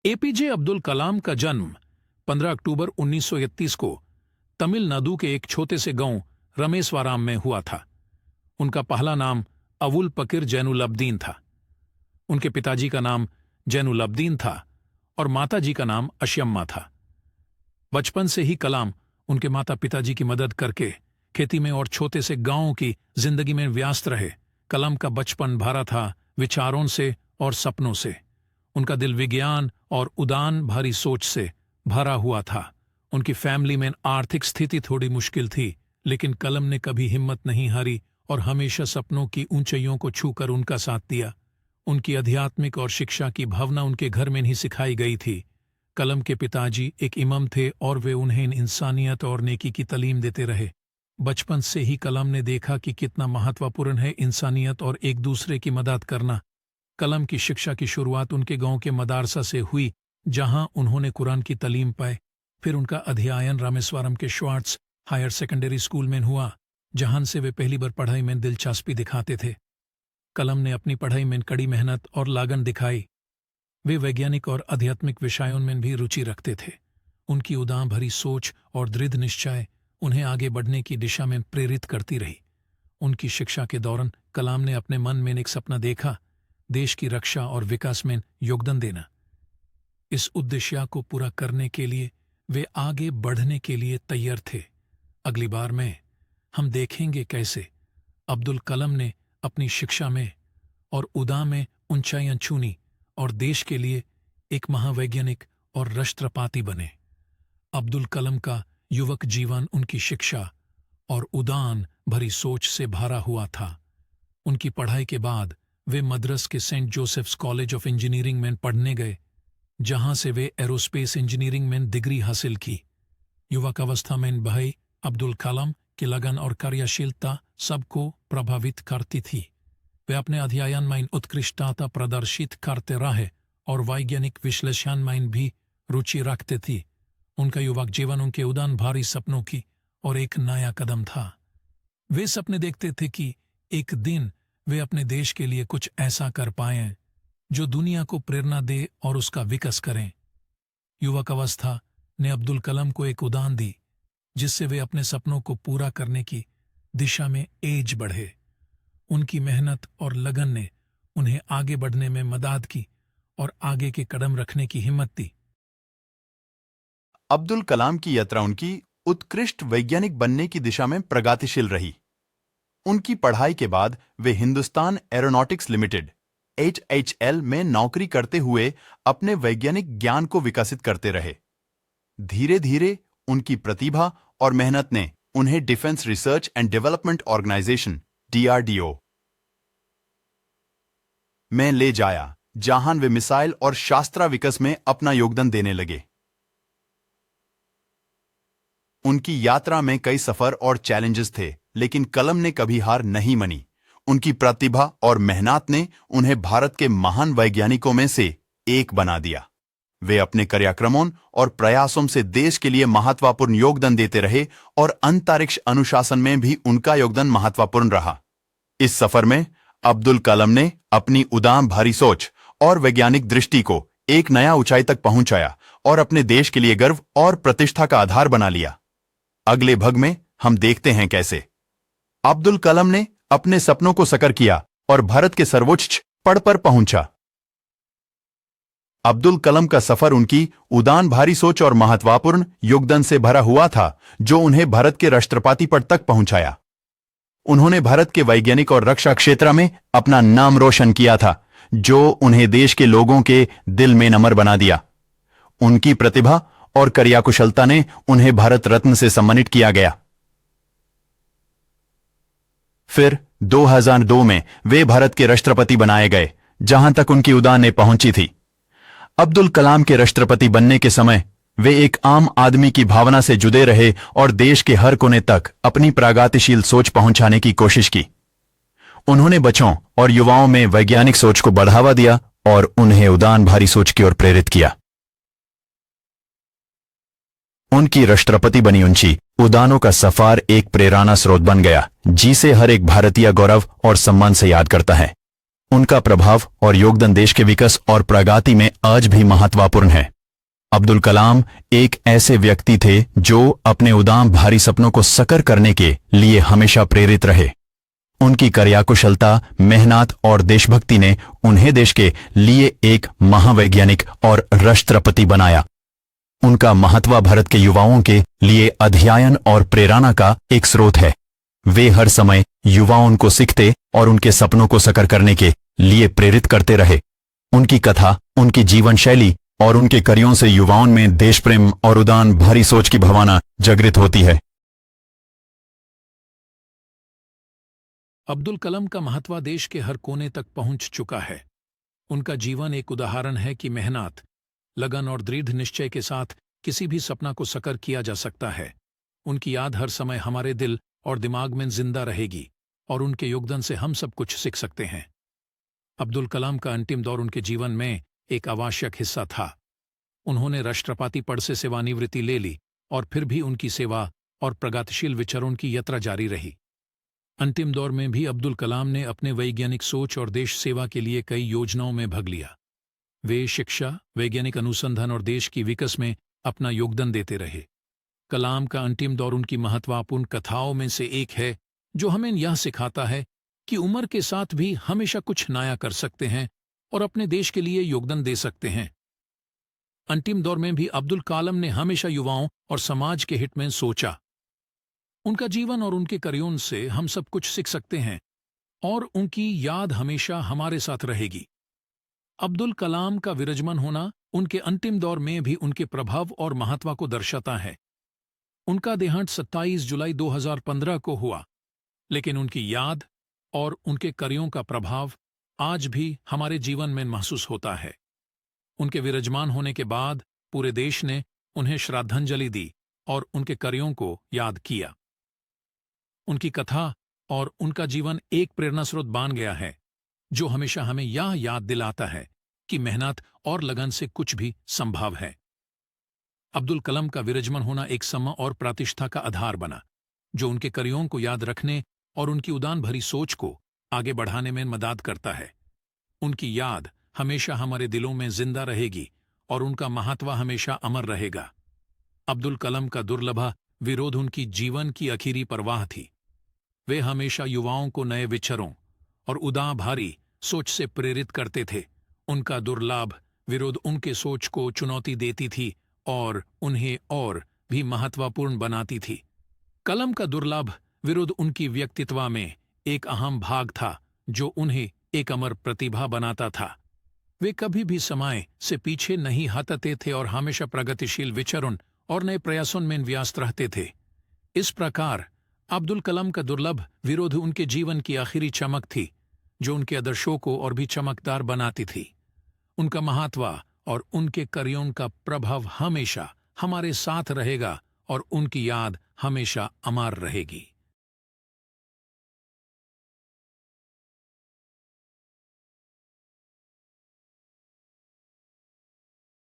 APJ Abdul Kalam का जन्म 15 अक्टूबर 1931 को तमिलनाडु के एक छोटे से गांव रमेश्वरम में हुआ था। उनका पहला नाम अवुल पकीर जैनुलब्दीन था। उनके पिताजी का नाम जैनुलब्दीन था और माताजी का नाम अशयम्मा था। बचपन से ही कलाम उनके माता पिताजी की मदद करके खेती में और छोटे से गांवों की जिंदगी में व्यस्त रहे। कलाम का बचपन भरा था विचारों से और सपनों से। उनका दिल विज्ञान और उदान भरी सोच से भरा हुआ था। उनकी फैमिली में आर्थिक स्थिति थोड़ी मुश्किल थी, लेकिन कलम ने कभी हिम्मत नहीं हारी और हमेशा सपनों की ऊंचाइयों को छूकर उनका साथ दिया। उनकी आध्यात्मिक और शिक्षा की भावना उनके घर में ही सिखाई गई थी। कलम के पिताजी एक इमाम थे और वे उन्हें इंसानियत और नेकी की तालीम देते रहे। बचपन से ही कलम ने देखा कि कितना महत्वपूर्ण है इंसानियत और एक दूसरे की मदद करना। कलम की शिक्षा की शुरुआत उनके गांव के मदरसा से हुई, जहां उन्होंने कुरान की तालीम पाई। फिर उनका अध्ययन रामेश्वरम के श्वार्ट्स हायर सेकेंडरी स्कूल में हुआ, जहां से वे पहली बार पढ़ाई में दिलचस्पी दिखाते थे। कलम ने अपनी पढ़ाई में कड़ी मेहनत और लगन दिखाई। वे वैज्ञानिक और आध्यात्मिक विषयों में भी रुचि रखते थे। उनकी उदां भरी सोच और दृढ़ निश्चय उन्हें आगे बढ़ने की दिशा में प्रेरित करती रही। उनकी शिक्षा के दौरान कलाम ने अपने मन में एक सपना देखा, देश की रक्षा और विकास में योगदान देना। इस उद्देश्य को पूरा करने के लिए वे आगे बढ़ने के लिए तैयार थे। अगली बार में हम देखेंगे कैसे अब्दुल कलाम ने अपनी शिक्षा में और उदा में ऊंचाइयां छूनी और देश के लिए एक महावैज्ञानिक और राष्ट्रपति बने। अब्दुल कलाम का युवक जीवन उनकी शिक्षा और उदान भरी सोच से भरा हुआ था। उनकी पढ़ाई के बाद वे मद्रास के saint Joseph's college of engineering में पढ़ने गए, जहां से वे एरोस्पेस इंजीनियरिंग में डिग्री हासिल की। युवक अवस्था में भाई अब्दुल कलाम की लगन और कार्यशीलता सबको प्रभावित करती थी। वे अपने अध्ययन में उत्कृष्टता प्रदर्शित करते रहे और वैज्ञानिक विश्लेषण में भी रुचि रखते थे। उनका युवक जीवन उनके उदान भारी सपनों की और एक नया कदम था। वे सपने देखते थे कि एक दिन वे अपने देश के लिए कुछ ऐसा कर पाएं जो दुनिया को प्रेरणा दे और उसका विकास करें। युवक अवस्था ने अब्दुल कलाम को एक उड़ान दी, जिससे वे अपने सपनों को पूरा करने की दिशा में एज बढ़े। उनकी मेहनत और लगन ने उन्हें आगे बढ़ने में मदद की और आगे के कदम रखने की हिम्मत दी। अब्दुल कलाम की यात्रा उनकी उत्कृष्ट वैज्ञानिक बनने की दिशा में प्रगतिशील रही। उनकी पढ़ाई के बाद वे हिंदुस्तान एरोनॉटिक्स लिमिटेड HHL में नौकरी करते हुए अपने वैज्ञानिक ज्ञान को विकसित करते रहे। धीरे धीरे उनकी प्रतिभा और मेहनत ने उन्हें defence research and development organisation DRDO में ले जाया, जहां वे मिसाइल और शास्त्र विकास में अपना योगदान देने लगे। उनकी यात्रा में कई सफर और चैलेंजेस थे, लेकिन कलाम ने कभी हार नहीं मानी। उनकी प्रतिभा और मेहनत ने उन्हें भारत के महान वैज्ञानिकों में से एक बना दिया। वे अपने कार्यक्रमों और प्रयासों से देश के लिए महत्वपूर्ण योगदान देते रहे और अंतरिक्ष अनुशासन में भी उनका योगदान महत्वपूर्ण रहा। इस सफर में अब्दुल कलाम ने अपनी उदां भारी सोच और वैज्ञानिक दृष्टि को एक नया ऊंचाई तक पहुंचाया और अपने देश के लिए गर्व और प्रतिष्ठा का आधार बना लिया। अगले भाग में हम देखते हैं कैसे अब्दुल कलाम ने अपने सपनों को साकार किया और भारत के सर्वोच्च पद पर पहुंचा। अब्दुल कलाम का सफर उनकी उदान भारी सोच और महत्वपूर्ण योगदान से भरा हुआ था, जो उन्हें भारत के राष्ट्रपति पद तक पहुंचाया। उन्होंने भारत के वैज्ञानिक और रक्षा क्षेत्र में अपना नाम रोशन किया था, जो उन्हें देश के लोगों के दिल में नम्र बना दिया। उनकी प्रतिभा और कार्यकुशलता ने उन्हें भारत रत्न से सम्मानित किया गया। फिर 2002 में वे भारत के राष्ट्रपति बनाए गए, जहां तक उनकी उड़ान ने पहुंची थी। अब्दुल कलाम के राष्ट्रपति बनने के समय वे एक आम आदमी की भावना से जुड़े रहे और देश के हर कोने तक अपनी प्रगतिशील सोच पहुंचाने की कोशिश की। उन्होंने बच्चों और युवाओं में वैज्ञानिक सोच को बढ़ावा दिया और उन्हें उदान भारी सोच की ओर प्रेरित किया। उनकी राष्ट्रपति बनी ऊंची उड़ानों का सफर एक प्रेरणा स्रोत बन गया, जिसे हर एक भारतीय गौरव और सम्मान से याद करता है। उनका प्रभाव और योगदान देश के विकास और प्रगति में आज भी महत्वपूर्ण है। अब्दुल कलाम एक ऐसे व्यक्ति थे जो अपने उदाम भारी सपनों को साकार करने के लिए हमेशा प्रेरित रहे। उनकी कार्यकुशलता, मेहनत और देशभक्ति ने उन्हें देश के लिए एक महावैज्ञानिक और राष्ट्रपति बनाया। उनका महत्व भारत के युवाओं के लिए अध्ययन और प्रेरणा का एक स्रोत है। वे हर समय युवाओं को सीखते और उनके सपनों को साकार करने के लिए प्रेरित करते रहे। उनकी कथा, उनकी जीवन शैली और उनके कार्यों से युवाओं में देश प्रेम और उदार भारी सोच की भावना जागृत होती है। अब्दुल कलाम का महत्व देश के हर कोने तक पहुंच चुका है। उनका जीवन एक उदाहरण है कि मेहनत, लगन और दृढ़ निश्चय के साथ किसी भी सपना को साकार किया जा सकता है। उनकी याद हर समय हमारे दिल और दिमाग में जिंदा रहेगी और उनके योगदान से हम सब कुछ सीख सकते हैं। अब्दुल कलाम का अंतिम दौर उनके जीवन में एक आवश्यक हिस्सा था। उन्होंने राष्ट्रपति पद से सेवानिवृत्ति ले ली और फिर भी उनकी सेवा और प्रगतिशील विचारों की यात्रा जारी रही। अंतिम दौर में भी अब्दुल कलाम ने अपने वैज्ञानिक सोच और देश सेवा के लिए कई योजनाओं में भाग लिया। वे शिक्षा, वैज्ञानिक अनुसंधान और देश की विकास में अपना योगदान देते रहे। कलाम का अंतिम दौर उनकी महत्वपूर्ण कथाओं में से एक है, जो हमें यह सिखाता है कि उम्र के साथ भी हमेशा कुछ नया कर सकते हैं और अपने देश के लिए योगदान दे सकते हैं। अंतिम दौर में भी अब्दुल कलाम ने हमेशा युवाओं और समाज के हित में सोचा। उनका जीवन और उनके कार्यों से हम सब कुछ सीख सकते हैं और उनकी याद हमेशा हमारे साथ रहेगी। अब्दुल कलाम का विराजमान होना उनके अंतिम दौर में भी उनके प्रभाव और महत्व को दर्शाता है। उनका देहांत 27 जुलाई 2015 को हुआ, लेकिन उनकी याद और उनके कार्यों का प्रभाव आज भी हमारे जीवन में महसूस होता है। उनके विराजमान होने के बाद पूरे देश ने उन्हें श्रद्धांजलि दी और उनके कार्यों को याद किया। उनकी कथा और उनका जीवन एक प्रेरणा स्रोत बन गया है, जो हमेशा हमें यह याद दिलाता है कि मेहनत और लगन से कुछ भी संभव है। अब्दुल कलाम का विराजमान होना एक समय और प्रतिष्ठा का आधार बना, जो उनके कार्यों को याद रखने और उनकी उड़ान भरी सोच को आगे बढ़ाने में मदद करता है। उनकी याद हमेशा हमारे दिलों में जिंदा रहेगी और उनका महत्व हमेशा अमर रहेगा। अब्दुल कलाम का दुर्लभ विरोध उनकी जीवन की आखिरी परवाह थी। वे हमेशा युवाओं को नए विचारों और उदार भारी सोच से प्रेरित करते थे। उनका दुर्लभ विरोध उनके सोच को चुनौती देती थी और उन्हें और भी महत्वपूर्ण बनाती थी। कलाम का दुर्लभ विरोध उनकी व्यक्तित्व में एक अहम भाग था, जो उन्हें एक अमर प्रतिभा बनाता था। वे कभी भी समय से पीछे नहीं हटते थे और हमेशा प्रगतिशील विचारों और नए प्रयासों में व्यस्त रहते थे। इस प्रकार अब्दुल कलाम का दुर्लभ विरोध उनके जीवन की आखिरी चमक थी, जो उनके आदर्शों को और भी चमकदार बनाती थी। उनका महत्व और उनके कार्यों का प्रभाव हमेशा हमारे साथ रहेगा और उनकी याद हमेशा अमर रहेगी।